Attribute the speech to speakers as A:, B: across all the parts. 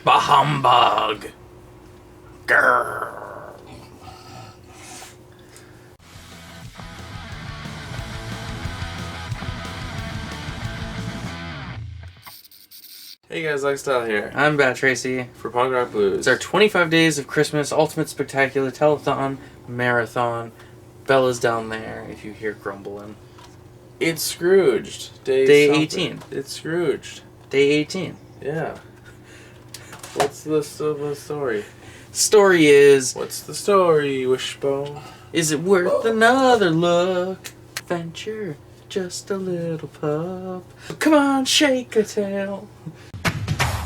A: Bah humbug. Grrr.
B: Hey guys, Lifestyle here.
A: I'm Bat Tracy.
B: For Punk Rock Blues.
A: It's our 25 Days of Christmas Ultimate Spectacular Telethon Marathon. Bella's down there if you hear grumbling.
B: It's Scrooged.
A: Day
B: something.
A: 18.
B: It's Scrooged.
A: Day 18.
B: Yeah. What's the story?
A: Story is...
B: What's the story, Wishbone?
A: Is it worth another look? Venture, just a little pup. Come on, shake a tail.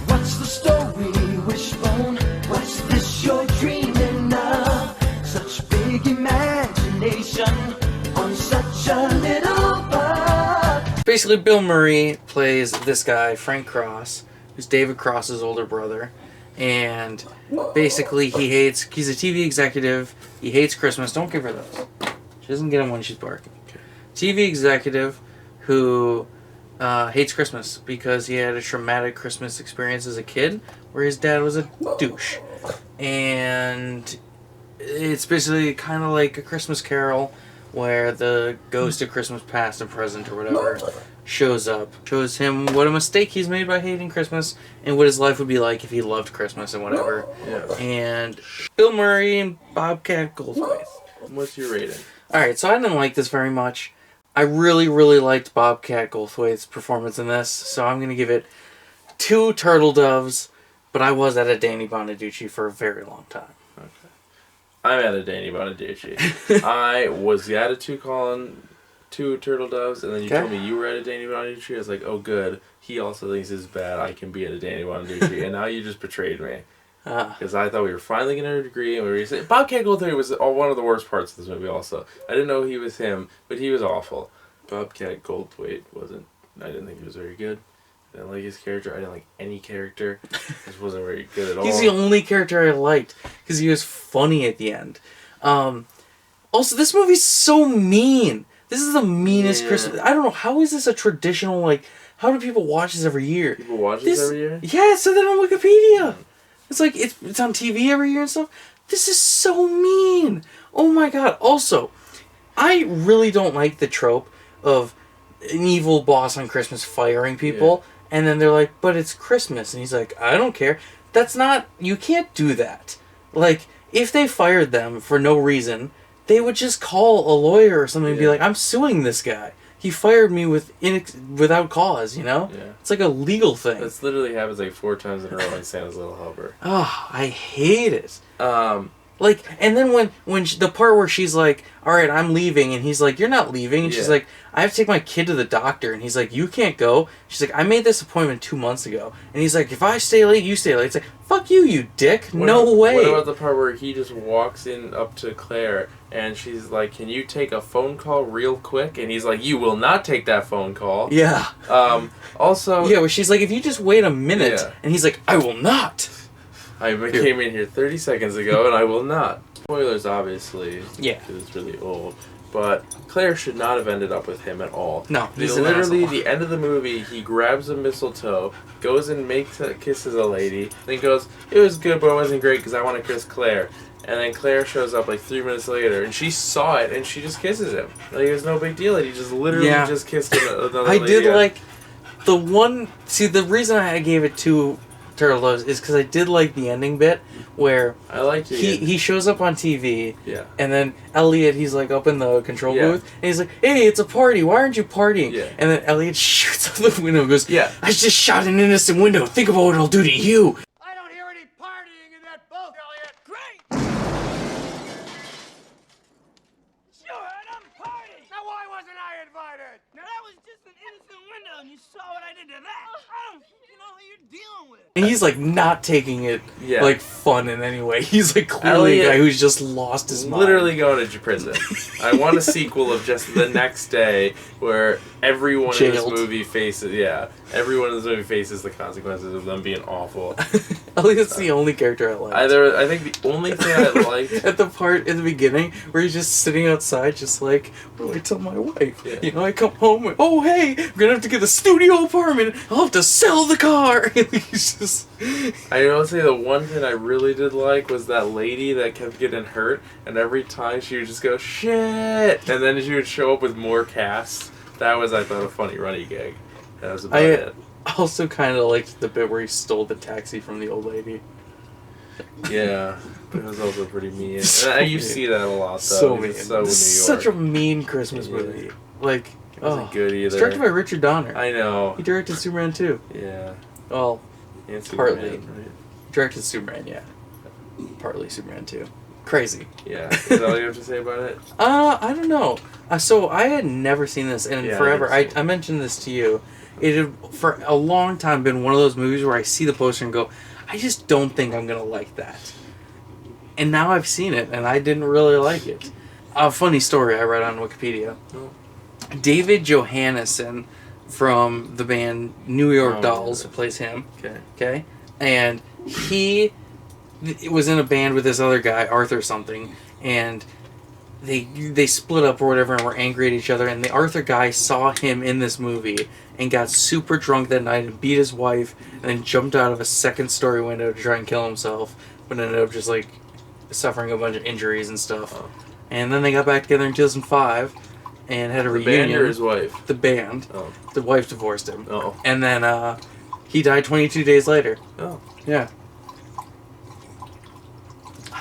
C: What's the story, Wishbone? What's this you're dreaming of? Such big imagination on such a little bug.
A: Basically, Bill Murray plays this guy, Frank Cross, who's David Cross's older brother. And basically, he's a TV executive. He hates Christmas. Don't give her those. She doesn't get them when she's barking.
B: Okay.
A: TV executive who hates Christmas because he had a traumatic Christmas experience as a kid where his dad was a douche. And it's basically kind of like A Christmas Carol where the ghost of Christmas past and present or whatever shows up. Shows him what a mistake he's made by hating Christmas and what his life would be like if he loved Christmas and whatever.
B: Yeah.
A: And Bill Murray and Bobcat Goldthwait.
B: What's your rating?
A: Alright, so I didn't like this very much. I really, really liked Bobcat Goldthwait's performance in this, so I'm going to give it 2 turtle doves, but I was at a Danny Bonaducci for a very long time.
B: Okay. I'm at a Danny Bonaducci. I was the attitude calling 2 turtle doves, and then you told me you were at a Danny Bonaducci. I was like, oh good, he also thinks this is bad, I can be at a Danny Bonaducci, and now you just betrayed me. Because I thought we were finally going to agree, and we were saying Bobcat Goldthwait was one of the worst parts of this movie also. I didn't know he was him, but he was awful. Bobcat Goldthwait wasn't, I didn't think he was very good. I didn't like his character. I didn't like any character. This wasn't very good at all.
A: He's the only character I liked, because he was funny at the end. Also, this movie's so mean. This is the meanest Christmas. I don't know, how is this a traditional, like, how do people watch this every year?
B: People watch this every year?
A: Yeah, it said that on Wikipedia. It's like, it's on TV every year and stuff. This is so mean. Oh my god. Also, I really don't like the trope of an evil boss on Christmas firing people. Yeah. And then they're like, but it's Christmas. And he's like, I don't care. That's not, you can't do that. Like, if they fired them for no reason, they would just call a lawyer or something and be like, I'm suing this guy. He fired me without cause, you know?
B: Yeah.
A: It's like a legal thing.
B: This literally happens like 4 times in a row in Santa's Little Helper.
A: Oh, I hate it. Like, and then when the part where she's like, all right, I'm leaving, and he's like, you're not leaving, and she's like, I have to take my kid to the doctor, and he's like, you can't go. She's like, I made this appointment 2 months ago, and he's like, if I stay late, you stay late. It's like, fuck you, you dick. No way.
B: What about the part where he just walks in up to Claire, and she's like, can you take a phone call real quick? And he's like, you will not take that phone call.
A: Yeah.
B: Also...
A: Yeah, where she's like, if you just wait a minute, and he's like, I will not.
B: I came in here 30 seconds ago, and I will not. Spoilers, obviously.
A: Yeah.
B: Because it's really old. But Claire should not have ended up with him at all.
A: No, he's an
B: literally,
A: asshole.
B: the end of the movie, he grabs a mistletoe, goes and kisses a lady, then goes, it was good, but it wasn't great because I want to kiss Claire. And then Claire shows up like 3 minutes later, and she saw it, and she just kisses him. Like, it was no big deal. He just literally just kissed another lady.
A: I did like the one... See, the reason I gave it 2 turtle doves is because I did like the ending bit where
B: I liked
A: he shows up on TV,
B: yeah,
A: and then Elliot, he's like up in the control booth, and he's like, hey, it's a party, why aren't you partying?
B: Yeah.
A: And then Elliot shoots out the window and goes,
B: yeah,
A: I just shot an innocent window, think about what it'll do to you.
D: I don't hear any partying in that boat, Elliot. Great! You heard him party! Now why wasn't I invited? Now that was just an innocent window, and you saw what I did to that. I don't know who you're dealing with.
A: And he's like not taking it like fun in any way. He's like clearly a guy who's just lost his mind.
B: Literally going to prison. I want a sequel of just the next day where everyone
A: Jailed.
B: in this movie faces the consequences of them being awful.
A: At least it's the only character I liked.
B: I think the only thing I liked
A: at the part in the beginning where he's just sitting outside, just like, what do I tell my wife?
B: Yeah.
A: You know, I come home and, oh hey, I'm gonna have to get a studio apartment. I'll have to sell the car. He's just.
B: I will say the one thing I really did like was that lady that kept getting hurt, and every time she would just go shit, and then she would show up with more casts. That was, I thought, a funny running gag. That was about it.
A: I also kind of liked the bit where he stole the taxi from the old lady.
B: Yeah, but it was also pretty mean. You see that a lot, though.
A: So mean.
B: So New York.
A: Such a mean Christmas movie. Like,
B: it wasn't good either.
A: It's directed by Richard Donner.
B: I know.
A: He directed Superman 2.
B: Yeah.
A: Well,
B: And
A: partly.
B: Superman, right?
A: Directed Superman, yeah. Partly Superman 2. Crazy.
B: Yeah. Is that all you have to say about it?
A: I don't know. So I had never seen this, and forever. I mentioned this to you. It had for a long time been one of those movies where I see the poster and go, I just don't think I'm gonna like that. And now I've seen it, and I didn't really like it. A funny story I read on Wikipedia.
B: Oh.
A: David Johannesson from the band New York Dolls plays him. Okay, and he was in a band with this other guy, Arthur something, and they split up or whatever and were angry at each other, and the Arthur guy saw him in this movie and got super drunk that night and beat his wife and then jumped out of a second-story window to try and kill himself, but ended up just like suffering a bunch of injuries and stuff.
B: Oh.
A: And then they got back together in 2005 and had a reunion.
B: The band or his wife?
A: The band.
B: Oh.
A: The wife divorced him.
B: Oh.
A: And then he died 22 days later.
B: Oh.
A: Yeah.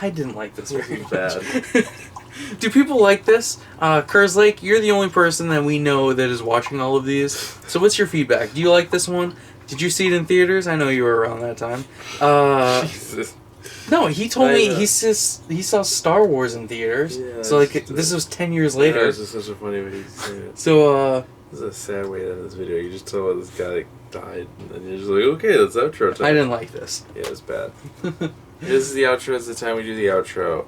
A: I didn't like this very much.
B: Bad.
A: Do people like this? Kerslake, you're the only person that we know that is watching all of these. So what's your feedback? Do you like this one? Did you see it in theaters? I know you were around that time.
B: Jesus.
A: No, he told me he saw Star Wars in theaters. Yeah, so like this was 10 years later.
B: Yeah, this is such a funny way to say it.
A: So
B: this is a sad way to end this video. You just saw this guy died, and then you're just like, okay, that's outro time.
A: I didn't like this.
B: Yeah, it's bad. This is the outro. It's the time we do the outro.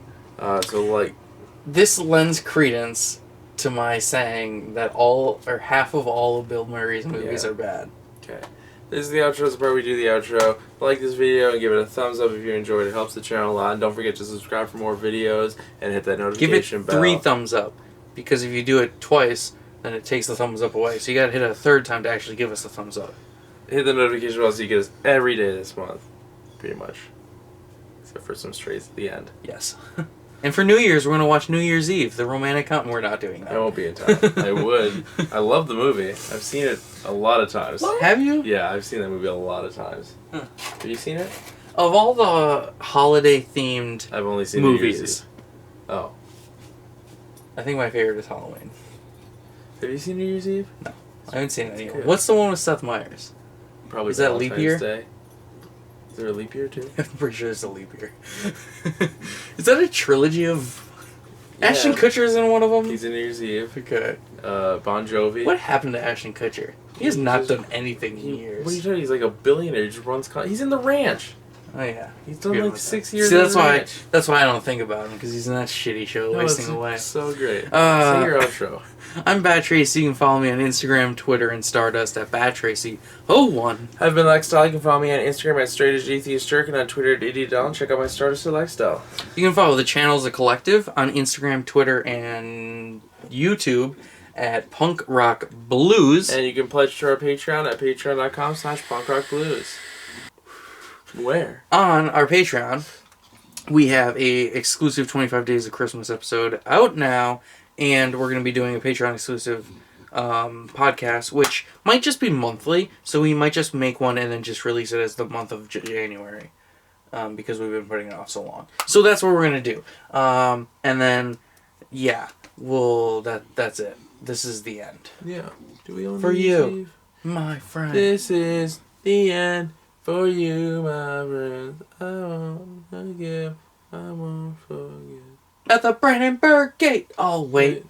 B: So like.
A: This lends credence to my saying that all or half of all of Bill Murray's movies are bad.
B: Okay. This is the outro. This is where we do the outro. Like this video and give it a thumbs up if you enjoyed it. It helps the channel a lot. And don't forget to subscribe for more videos and hit that notification bell.
A: Give it 3 thumbs up. Because if you do it twice, then it takes the thumbs up away. So you gotta hit it a third time to actually give us the thumbs up.
B: Hit the notification bell so you get us every day this month. Pretty much. Except for some strays at the end.
A: Yes. And for New Year's, we're going to watch New Year's Eve, The Romantic Hunt, and we're not doing that.
B: I won't be in time. I would. I love the movie. I've seen it a lot of times.
A: Have you?
B: Yeah, I've seen that movie a lot of times. Huh. Have you seen it?
A: Of all the holiday-themed
B: I've only seen
A: movies.
B: New Year's Eve. Oh.
A: I think my favorite is Halloween.
B: Have you seen New Year's Eve?
A: No. I haven't seen any. What's the one with Seth Meyers?
B: Probably
A: is that leap year?
B: Day. Is there a leap year too?
A: I'm pretty sure it's a leap year. Is that a trilogy of... Yeah. Ashton Kutcher's in one of them?
B: He's in New Year's Eve.
A: Okay.
B: Bon Jovi.
A: What happened to Ashton Kutcher? He has not done anything in years.
B: What are you talking? He's like a billionaire. He just runs... He's in The Ranch.
A: Oh yeah.
B: He's done like 6 years.
A: See, that's why I don't think about him, because he's in that shitty show wasting away.
B: So great. Say your outro.
A: I'm Bat Tracy. You can follow me on Instagram, Twitter, and Stardust at BatTracy01.
B: I've been Lexstyle. You can follow me on Instagram at StraightAsAtheistJerk and on Twitter at DDDown. Check out my Stardust at Lexstyle. You
A: can follow the channels The Collective on Instagram, Twitter, and YouTube at Punk Rock Blues.
B: And you can pledge to our Patreon at patreon.com/punkrockblues. Where?
A: On our Patreon, we have a exclusive 25 Days of Christmas episode out now, and we're going to be doing a Patreon exclusive podcast, which might just be monthly, so we might just make one and then just release it as the month of January, because we've been putting it off so long. So that's what we're going to do. And then, yeah, that's it. This is the end.
B: Yeah. Do we own
A: for you, my friend.
B: This is the end. For you, my friend, I won't forgive, I won't forget.
A: At the Brandenburg Gate, I'll wait.